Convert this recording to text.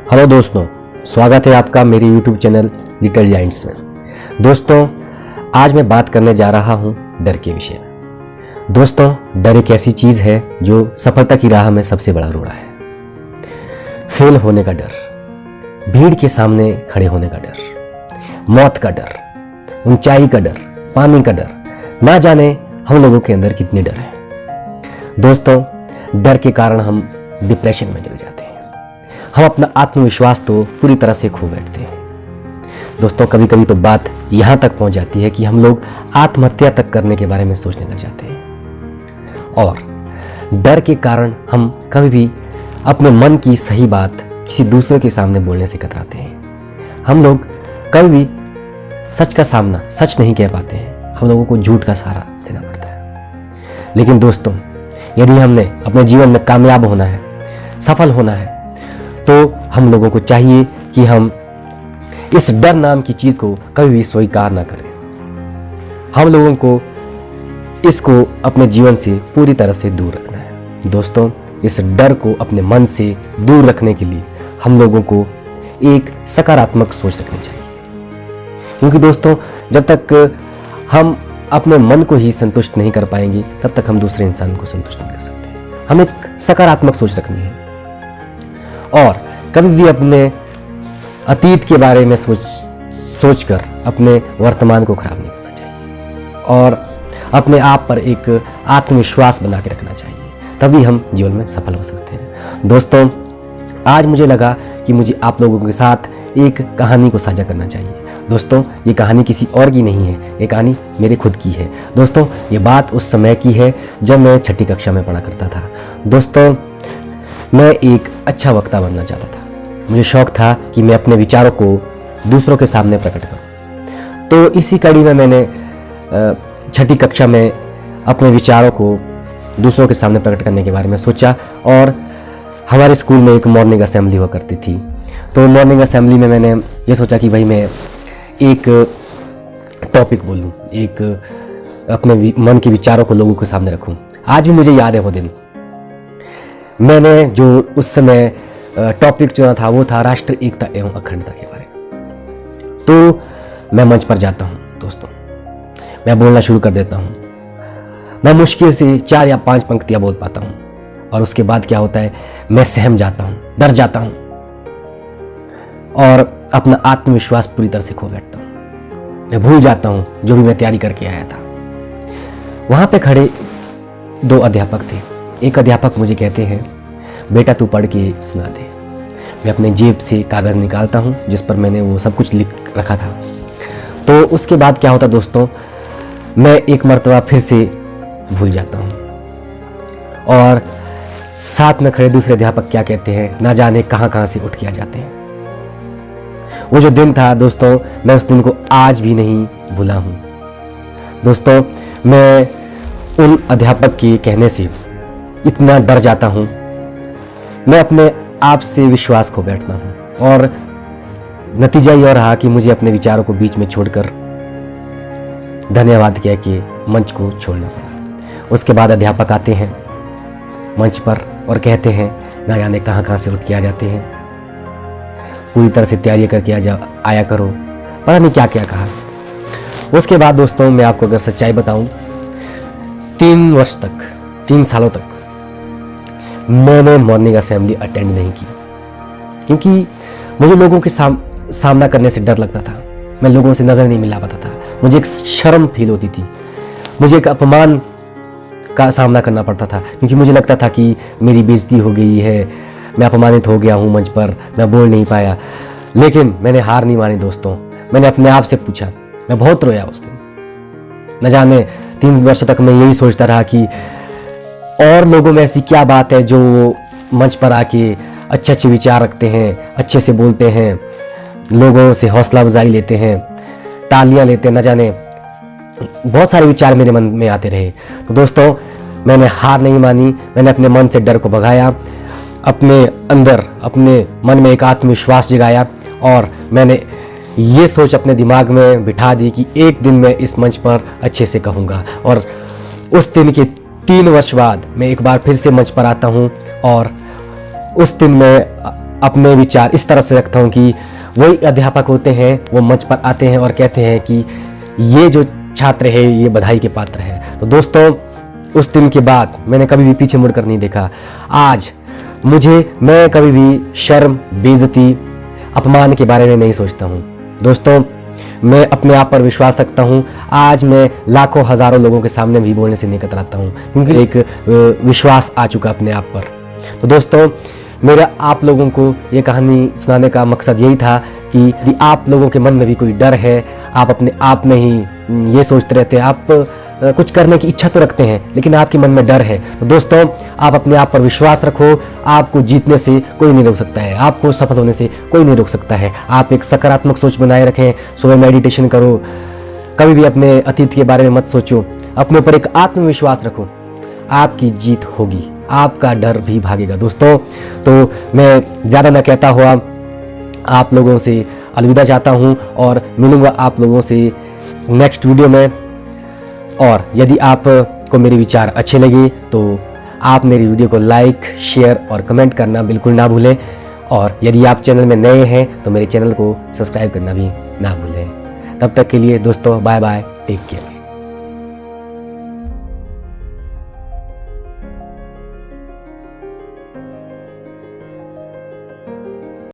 Hello दोस्तों, स्वागत है आपका मेरे YouTube चैनल लिटिल जायंट्स में। दोस्तों, आज मैं बात करने जा रहा हूँ डर के विषय में। दोस्तों, डर एक ऐसी चीज़ है जो सफलता की राह में सबसे बड़ा रोड़ा है। फेल होने का डर, भीड़ के सामने खड़े होने का डर, मौत का डर, ऊंचाई का डर, पानी का डर, ना जाने हम लोगों के अंदर कितने डर हैं। दोस्तों, डर के कारण हम डिप्रेशन में चले जाते हैं। हम अपना आत्मविश्वास तो पूरी तरह से खो बैठते हैं। दोस्तों, कभी कभी तो बात यहाँ तक पहुँच जाती है कि हम लोग आत्महत्या तक करने के बारे में सोचने लग जाते हैं। और डर के कारण हम कभी भी अपने मन की सही बात किसी दूसरे के सामने बोलने से कतराते हैं। हम लोग कभी भी सच का सामना सच नहीं कह पाते हैं। हम लोगों को झूठ का सहारा देना पड़ता है। लेकिन दोस्तों, यदि हमने अपने जीवन में कामयाब होना है, सफल होना है, तो हम लोगों को चाहिए कि हम इस डर नाम की चीज़ को कभी भी स्वीकार ना करें। हम लोगों को इसको अपने जीवन से पूरी तरह से दूर रखना है। दोस्तों, इस डर को अपने मन से दूर रखने के लिए हम लोगों को एक सकारात्मक सोच रखनी चाहिए। क्योंकि दोस्तों, जब तक हम अपने मन को ही संतुष्ट नहीं कर पाएंगे, तब तक हम दूसरे इंसान को संतुष्ट नहीं कर सकते। हमें एक सकारात्मक सोच रखनी है और कभी भी अपने अतीत के बारे में सोचकर अपने वर्तमान को खराब नहीं करना चाहिए और अपने आप पर एक आत्मविश्वास बना के रखना चाहिए। तभी हम जीवन में सफल हो सकते हैं। दोस्तों, आज मुझे लगा कि मुझे आप लोगों के साथ एक कहानी को साझा करना चाहिए। दोस्तों, ये कहानी किसी और की नहीं है, ये कहानी मेरे खुद की है। दोस्तों, ये बात उस समय की है जब मैं 6ठी कक्षा में पढ़ा करता था। दोस्तों, मैं एक अच्छा वक्ता बनना चाहता था। मुझे शौक था कि मैं अपने विचारों को दूसरों के सामने प्रकट करूं। तो इसी कड़ी में मैंने 6ठी कक्षा में अपने विचारों को दूसरों के सामने प्रकट करने के बारे में सोचा। और हमारे स्कूल में एक मॉर्निंग असेंबली हुआ करती थी। तो मॉर्निंग असेंबली में मैंने ये सोचा कि भाई मैं एक टॉपिक बोलूं, एक अपने मन के विचारों को लोगों के सामने रखूं। आज भी मुझे याद है वो दिन। मैंने जो उस समय टॉपिक चुना था वो था राष्ट्र एकता एवं अखंडता के बारे में। तो मैं मंच पर जाता हूँ। दोस्तों, मैं बोलना शुरू कर देता हूँ। मैं मुश्किल से 4 या 5 पंक्तियाँ बोल पाता हूँ और उसके बाद क्या होता है, मैं सहम जाता हूँ, डर जाता हूँ और अपना आत्मविश्वास पूरी तरह से खो बैठता हूँ। मैं भूल जाता हूँ जो भी मैं तैयारी करके आया था। वहाँ पे खड़े 2 अध्यापक थे। एक अध्यापक मुझे कहते हैं, बेटा तू पढ़ के सुना दे। मैं अपने जेब से कागज़ निकालता हूँ जिस पर मैंने वो सब कुछ लिख रखा था। तो उसके बाद क्या होता दोस्तों, मैं एक मर्तबा फिर से भूल जाता हूँ और साथ में खड़े दूसरे अध्यापक क्या कहते हैं, ना जाने कहाँ कहाँ से उठ के आ जाते हैं। वो जो दिन था दोस्तों, मैं उस दिन को आज भी नहीं भूला हूँ। दोस्तों, मैं उन अध्यापक के कहने से इतना डर जाता हूँ, मैं अपने आप से विश्वास खो बैठता हूँ और नतीजा यह रहा कि मुझे अपने विचारों को बीच में छोड़कर धन्यवाद कह के मंच को छोड़ना पड़ा। उसके बाद अध्यापक आते हैं मंच पर और कहते हैं, ना जाने कहाँ कहाँ से उठ के आ जाते हैं, पूरी तरह से तैयारी करके आया करो। पता नहीं क्या क्या कहा। उसके बाद दोस्तों, मैं आपको अगर सच्चाई बताऊं, 3 वर्ष तक, 3 सालों तक मैंने मॉर्निंग असेंबली अटेंड नहीं की। क्योंकि मुझे लोगों के सामना करने से डर लगता था। मैं लोगों से नज़र नहीं मिला पाता था। मुझे एक शर्म फील होती थी। मुझे एक अपमान का सामना करना पड़ता था क्योंकि मुझे लगता था कि मेरी बेइज्जती हो गई है, मैं अपमानित हो गया हूँ मंच पर, मैं बोल नहीं पाया। लेकिन मैंने हार नहीं मानी दोस्तों। मैंने अपने आप से पूछा। मैं बहुत रोया उस दिन। न जाने 3 वर्षों तक मैं यही सोचता रहा कि और लोगों में ऐसी क्या बात है जो मंच पर आके अच्छे अच्छे विचार रखते हैं, अच्छे से बोलते हैं, लोगों से हौसला अफजाई लेते हैं, तालियां लेते हैं। न जाने बहुत सारे विचार मेरे मन में आते रहे। तो दोस्तों, मैंने हार नहीं मानी। मैंने अपने मन से डर को भगाया, अपने अंदर अपने मन में एक आत्मविश्वास जगाया और मैंने ये सोच अपने दिमाग में बिठा दी कि एक दिन मैं इस मंच पर अच्छे से कहूँगा। और उस दिन के 3 वर्ष बाद मैं एक बार फिर से मंच पर आता हूँ और उस दिन मैं अपने विचार इस तरह से रखता हूँ कि वही अध्यापक होते हैं, वो मंच पर आते हैं और कहते हैं कि ये जो छात्र है ये बधाई के पात्र है। तो दोस्तों, उस दिन के बाद मैंने कभी भी पीछे मुड़कर नहीं देखा। आज मैं कभी भी शर्म, बेइज्जती, अपमान के बारे में नहीं सोचता हूँ। दोस्तों, मैं अपने आप पर विश्वास रखता हूँ। आज मैं लाखों हजारों लोगों के सामने भी बोलने से नहीं कतराता हूँ, क्योंकि एक विश्वास आ चुका अपने आप पर। तो दोस्तों, मेरा आप लोगों को ये कहानी सुनाने का मकसद यही था कि यदि आप लोगों के मन में भी कोई डर है, आप अपने आप में ही ये सोचते रहते हैं, आप कुछ करने की इच्छा तो रखते हैं लेकिन आपके मन में डर है, तो दोस्तों आप अपने आप पर विश्वास रखो। आपको जीतने से कोई नहीं रोक सकता है, आपको सफल होने से कोई नहीं रोक सकता है। आप एक सकारात्मक सोच बनाए रखें, सुबह मेडिटेशन करो, कभी भी अपने अतीत के बारे में मत सोचो, अपने ऊपर एक आत्मविश्वास रखो, आपकी जीत होगी, आपका डर भी भागेगा। दोस्तों, तो मैं ज़्यादा न कहता हुआ आप लोगों से अलविदा चाहता हूँ और मिलूंगा आप लोगों से नेक्स्ट वीडियो में। और यदि आपको मेरे विचार अच्छे लगे तो आप मेरी वीडियो को लाइक, शेयर और कमेंट करना बिल्कुल ना भूलें। और यदि आप चैनल में नए हैं तो मेरे चैनल को सब्सक्राइब करना भी ना भूलें। तब तक के लिए दोस्तों, बाय बाय, टेक केयर।